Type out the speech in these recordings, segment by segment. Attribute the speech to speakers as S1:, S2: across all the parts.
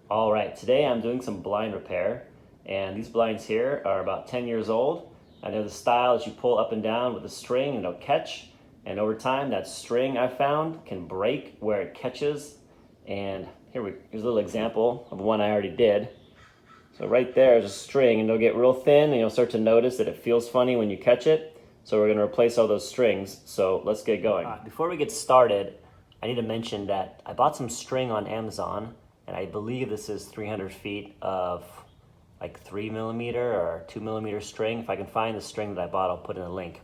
S1: All right, today I'm doing some blind repair, and these blinds here are about 10 years old, and they're the style that you pull up and down with a string and it'll catch, and over time that string I found can break where it catches, and here's a little example of one I already did. So right there is a string, and it'll get real thin, and you'll start to notice that it feels funny when you catch it, so we're going to replace all those strings, so let's get going. Before we get started, I need to mention that I bought some string on Amazon, and I believe this is 300 feet of like 3mm or 2mm string. If I can find the string that I bought, I'll put in a link.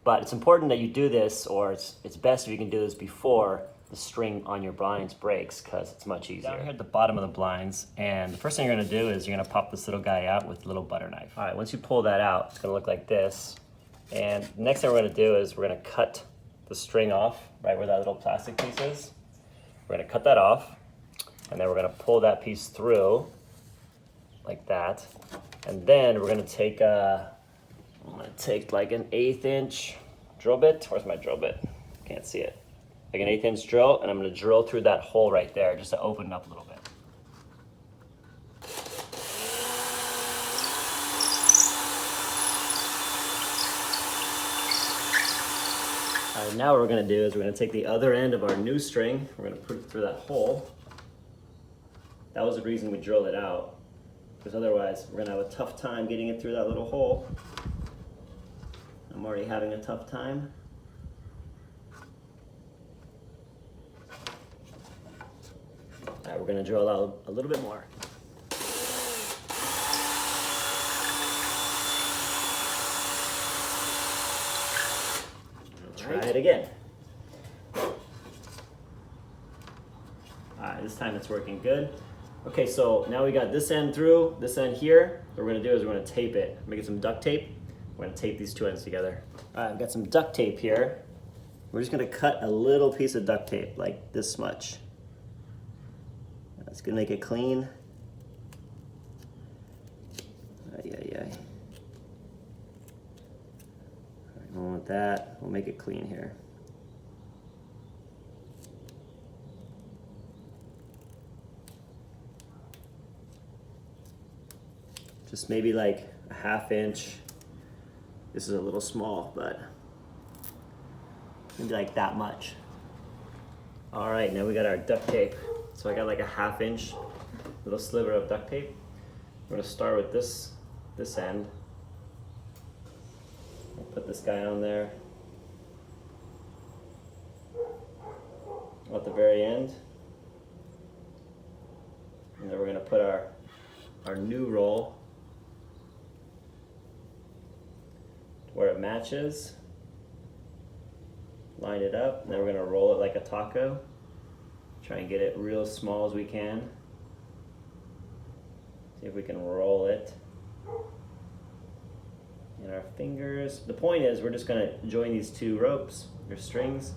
S1: But it's important that you do this, or it's best if you can do this before the string on your blinds breaks, because it's much easier. Down here at the bottom of the blinds, and the first thing you're gonna do is you're gonna pop this little guy out with a little butter knife. All right, once you pull that out, it's gonna look like this. And the next thing we're gonna do is we're gonna cut the string off right where that little plastic piece is. We're gonna cut that off, and then we're gonna pull that piece through like that. And then we're gonna take I'm gonna take like an 1/8 inch drill bit. Where's my drill bit? Can't see it. Like an 1/8 inch drill, and I'm gonna drill through that hole right there just to open it up a little bit. All right, now what we're gonna do is we're gonna take the other end of our new string, we're gonna put it through that hole. That was the reason we drilled it out, because otherwise we're gonna have a tough time getting it through that little hole. I'm already having a tough time. All right, we're gonna drill out a little bit more. Try it again. All right, this time it's working good. Okay, so now we got this end through, this end here. What we're gonna do is we're gonna tape it. Make it some duct tape. We're gonna tape these two ends together. All right, I've got some duct tape here. We're just gonna cut a little piece of duct tape, like this much. That's gonna make it clean. Ay, ay, ay. All right, going with that, we'll make it clean here. Just maybe like a 1/2 inch. This is a little small, but maybe like that much. All right, now we got our duct tape. So I got like a 1/2 inch little sliver of duct tape. We're gonna start with this end. I'll put this guy on there. At the very end. And then we're gonna put our new roll where it matches. Line it up, and then we're gonna roll it like a taco. Try and get it real small as we can. See if we can roll it in our fingers. The point is we're just gonna join these two ropes, or strings,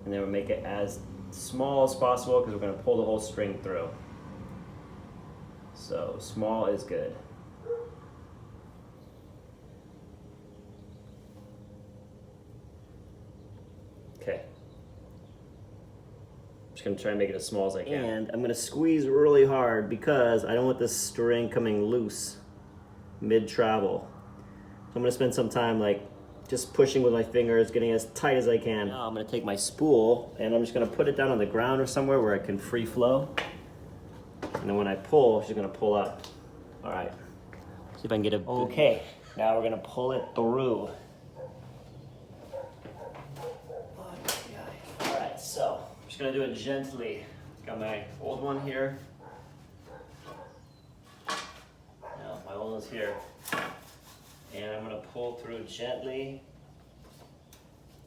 S1: and then we'll make it as small as possible because we're gonna pull the whole string through. So small is good. Okay. Just gonna try and make it as small as I can. And I'm gonna squeeze really hard because I don't want this string coming loose mid-travel. So I'm gonna spend some time like just pushing with my fingers, getting as tight as I can. Now I'm gonna take my spool and I'm just gonna put it down on the ground or somewhere where it can free flow. And then when I pull, she's gonna pull up. All right, see if I can get it. Okay, now we're gonna pull it through. All right, so I'm just gonna do it gently. Got my old one here. Now my old one's here. And I'm gonna pull through gently,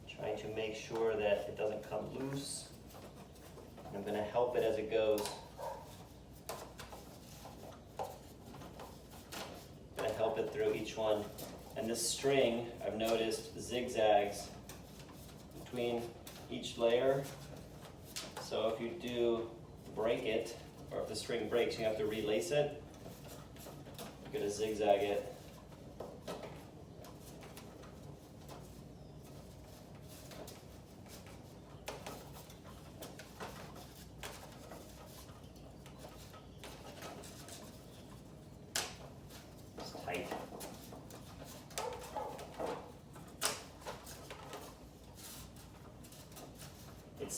S1: trying to make sure that it doesn't come loose. I'm gonna help it as it goes. Help it through each one. And this string, I've noticed, zigzags between each layer. So if you do break it, or if the string breaks, you have to relace it. You're gonna zigzag it.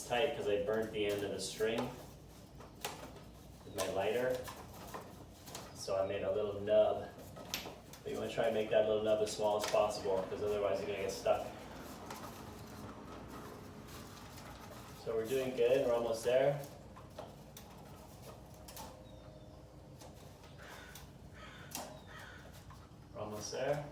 S1: tight because I burnt the end of the string with my lighter. So I made a little nub. But you want to try and make that little nub as small as possible because otherwise you're going to get stuck. So we're doing good, we're almost there. We're almost there.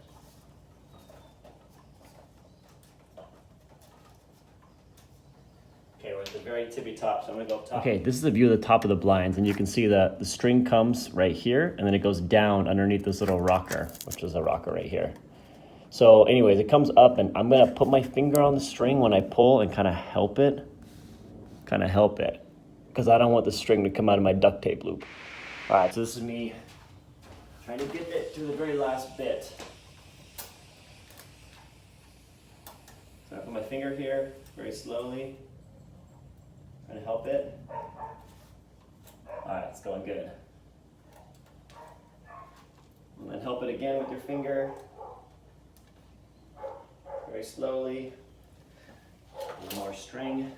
S1: Okay, we're at the very tippy top, so I'm gonna go up top. Okay, this is a view of the top of the blinds, and you can see that the string comes right here, and then it goes down underneath this little rocker, which is a rocker right here. So anyways, it comes up, and I'm gonna put my finger on the string when I pull and kind of help it, because I don't want the string to come out of my duct tape loop. All right, so this is me trying to get it to the very last bit. So I put my finger here very slowly, trying to help it. All right, it's going good. And then help it again with your finger, very slowly. A little more string,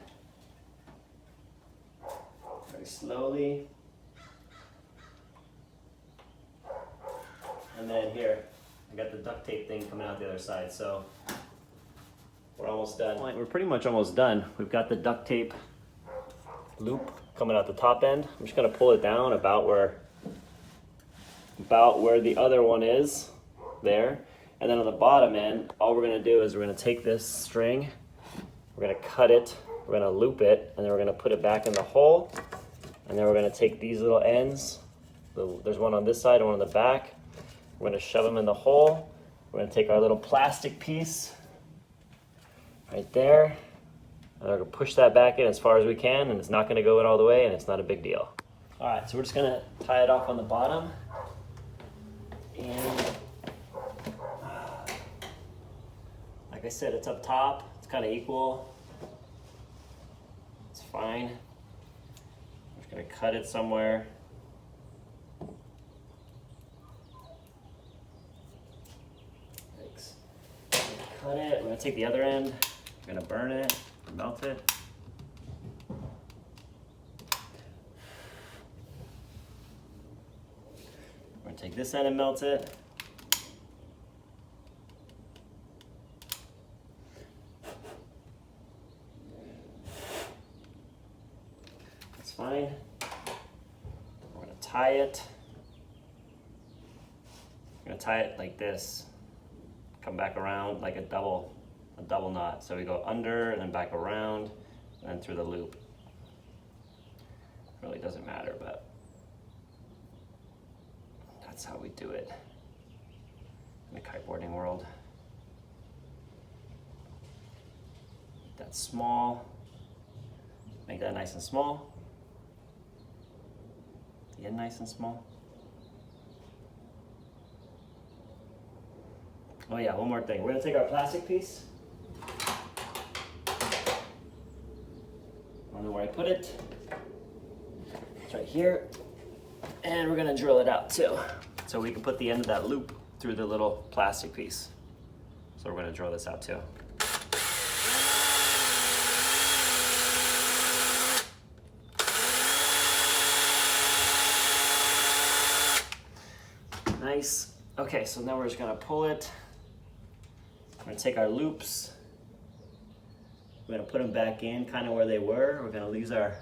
S1: very slowly. And then here, I got the duct tape thing coming out the other side, so we're almost done. We're pretty much almost done. We've got the duct tape loop coming out the top end. I'm just gonna pull it down about where the other one is, there. And then on the bottom end, all we're gonna do is we're gonna take this string, we're gonna cut it, we're gonna loop it, and then we're gonna put it back in the hole. And then we're gonna take these little ends, there's one on this side and one on the back. We're gonna shove them in the hole. We're gonna take our little plastic piece right there, and we're gonna push that back in as far as we can, and it's not gonna go in all the way, and it's not a big deal. All right, so we're just gonna tie it off on the bottom. And like I said, it's up top, it's kind of equal. It's fine. I'm just gonna cut it somewhere. Cut it. We're gonna take the other end, we're gonna burn it, melt it. We're gonna take this end and melt it. That's fine. We're gonna tie it. We're gonna tie it like this. Come back around like a double knot. So we go under and then back around and then through the loop. Really doesn't matter, but that's how we do it in the kiteboarding world. That's small. Make that nice and small. The end nice and small. Oh yeah, one more thing. We're gonna take our plastic piece. I don't know where I put it. It's right here. And we're gonna drill it out too. So we can put the end of that loop through the little plastic piece. So we're gonna drill this out too. Nice. Okay, so now we're just gonna pull it. We're gonna take our loops, we're gonna put them back in kind of where they were. We're gonna use our,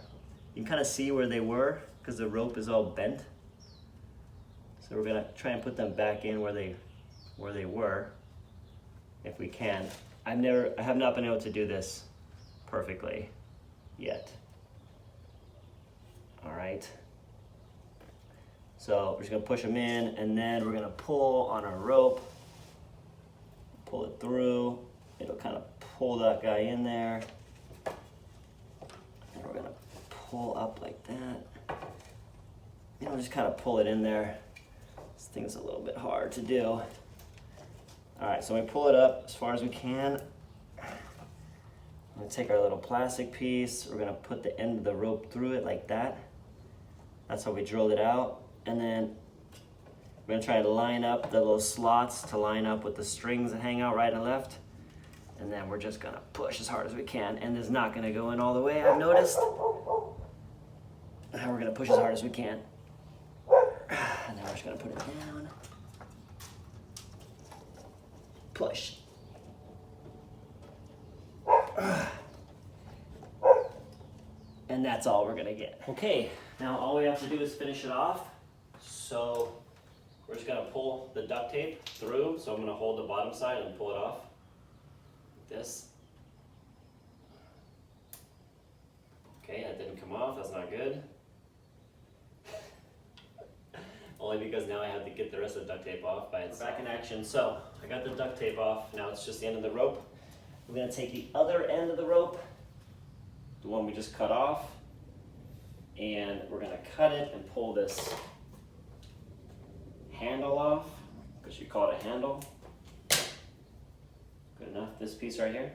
S1: you can kind of see where they were because the rope is all bent. So we're gonna try and put them back in where they were, if we can. I have not been able to do this perfectly yet. All right. So we're just gonna push them in, and then we're gonna pull on our rope, pull it through. It'll kind of pull that guy in there. And we're gonna pull up like that. You know, just kind of pull it in there. This thing's a little bit hard to do. All right, so we pull it up as far as we can. I'm gonna take our little plastic piece. We're gonna put the end of the rope through it like that. That's how we drilled it out. And then we're gonna try to line up the little slots to line up with the strings that hang out right and left. And then we're just gonna push as hard as we can, and it's not gonna go in all the way, I've noticed. Now we're gonna push as hard as we can. And now we're just gonna put it down. Push. And that's all we're gonna get. Okay, now all we have to do is finish it off. So we're just gonna pull the duct tape through. So I'm gonna hold the bottom side and pull it off. Like this. Okay, that didn't come off, that's not good. Only because now I have to get the rest of the duct tape off by itself. Back in action. So I got the duct tape off. Now it's just the end of the rope. We're gonna take the other end of the rope, the one we just cut off, and we're gonna cut it and pull this handle off, because you call it a handle. Good enough, this piece right here.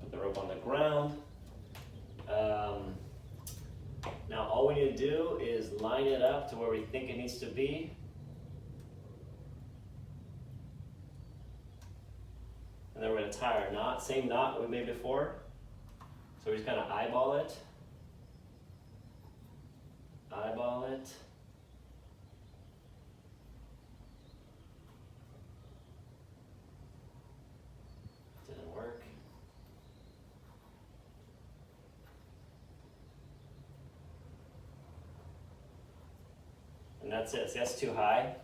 S1: Put the rope on the ground. Now all we need to do is line it up to where we think it needs to be. And then we're gonna tie our knot, same knot we made before. So we just kind of eyeball it. Eyeball it. Didn't work. And that's it. See, that's too high.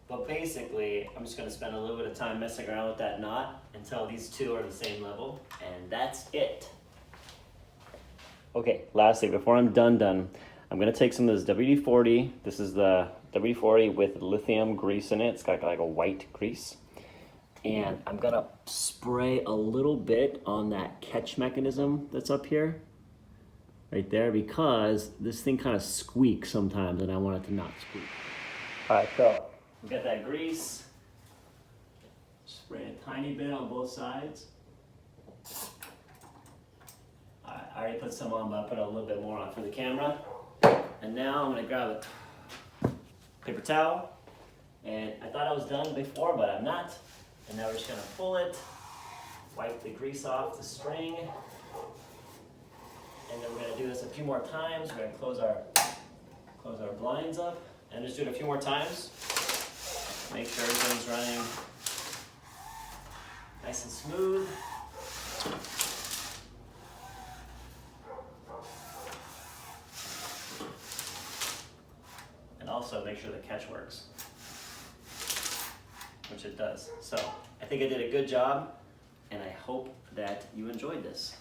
S1: But basically, I'm just gonna spend a little bit of time messing around with that knot until these two are the same level, and that's it. Okay, lastly, before I'm done, I'm gonna take some of this WD-40. This is the WD-40 with lithium grease in it. It's got like a white grease. And I'm gonna spray a little bit on that catch mechanism that's up here, right there, because this thing kind of squeaks sometimes and I want it to not squeak. All right, so we got that grease. Spray a tiny bit on both sides. I already put some on, but I put a little bit more on for the camera. And now I'm gonna grab a paper towel. And I thought I was done before, but I'm not. And now we're just gonna pull it, wipe the grease off the string. And then we're gonna do this a few more times. We're gonna close our blinds up and just do it a few more times. Make sure everything's running nice and smooth. And also make sure the catch works, which it does. So I think I did a good job, and I hope that you enjoyed this.